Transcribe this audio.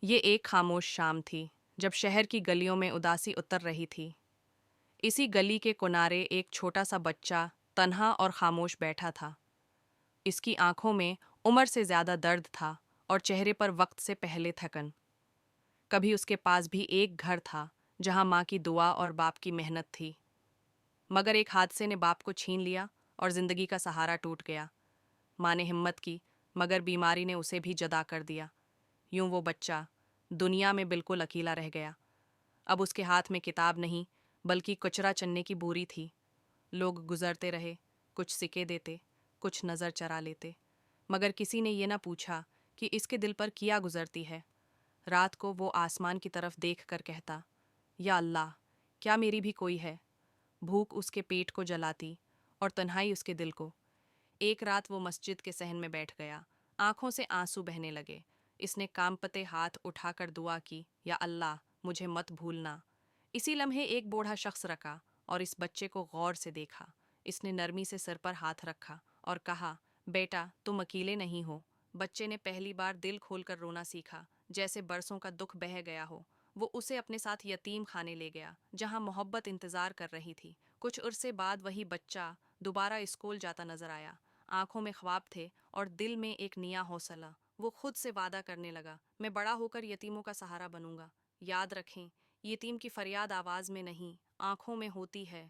یہ ایک خاموش شام تھی جب شہر کی گلیوں میں اداسی اتر رہی تھی۔ اسی گلی کے کنارے ایک چھوٹا سا بچہ تنہا اور خاموش بیٹھا تھا۔ اس کی آنکھوں میں عمر سے زیادہ درد تھا اور چہرے پر وقت سے پہلے تھکن۔ کبھی اس کے پاس بھی ایک گھر تھا جہاں ماں کی دعا اور باپ کی محنت تھی، مگر ایک حادثے نے باپ کو چھین لیا اور زندگی کا سہارا ٹوٹ گیا۔ ماں نے ہمت کی مگر بیماری نے اسے بھی جدا کر دیا۔ یوں وہ بچہ دنیا میں بالکل اکیلا رہ گیا۔ اب اس کے ہاتھ میں کتاب نہیں بلکہ کچرا چننے کی بوری تھی۔ لوگ گزرتے رہے، کچھ سکے دیتے، کچھ نظر چرا لیتے، مگر کسی نے یہ نہ پوچھا کہ اس کے دل پر کیا گزرتی ہے۔ رات کو وہ آسمان کی طرف دیکھ کر کہتا، یا اللہ، کیا میری بھی کوئی ہے؟ بھوک اس کے پیٹ کو جلاتی اور تنہائی اس کے دل کو۔ ایک رات وہ مسجد کے صحن میں بیٹھ گیا، آنکھوں سے آنسو بہنے لگے۔ اس نے کانپتے ہاتھ اٹھا کر دعا کی، یا اللہ، مجھے مت بھولنا۔ اسی لمحے ایک بوڑھا شخص رکا اور اس بچے کو غور سے دیکھا۔ اس نے نرمی سے سر پر ہاتھ رکھا اور کہا، بیٹا، تم اکیلے نہیں ہو۔ بچے نے پہلی بار دل کھول کر رونا سیکھا، جیسے برسوں کا دکھ بہہ گیا ہو۔ وہ اسے اپنے ساتھ یتیم خانے لے گیا، جہاں محبت انتظار کر رہی تھی۔ کچھ عرصے بعد وہی بچہ دوبارہ اسکول جاتا نظر آیا۔ آنکھوں میں خواب تھے اور دل میں ایک نیا حوصلہ۔ وہ خود سے وعدہ کرنے لگا، میں بڑا ہو کر یتیموں کا سہارا بنوں گا۔ یاد رکھیں، یتیم کی فریاد آواز میں نہیں، آنکھوں میں ہوتی ہے۔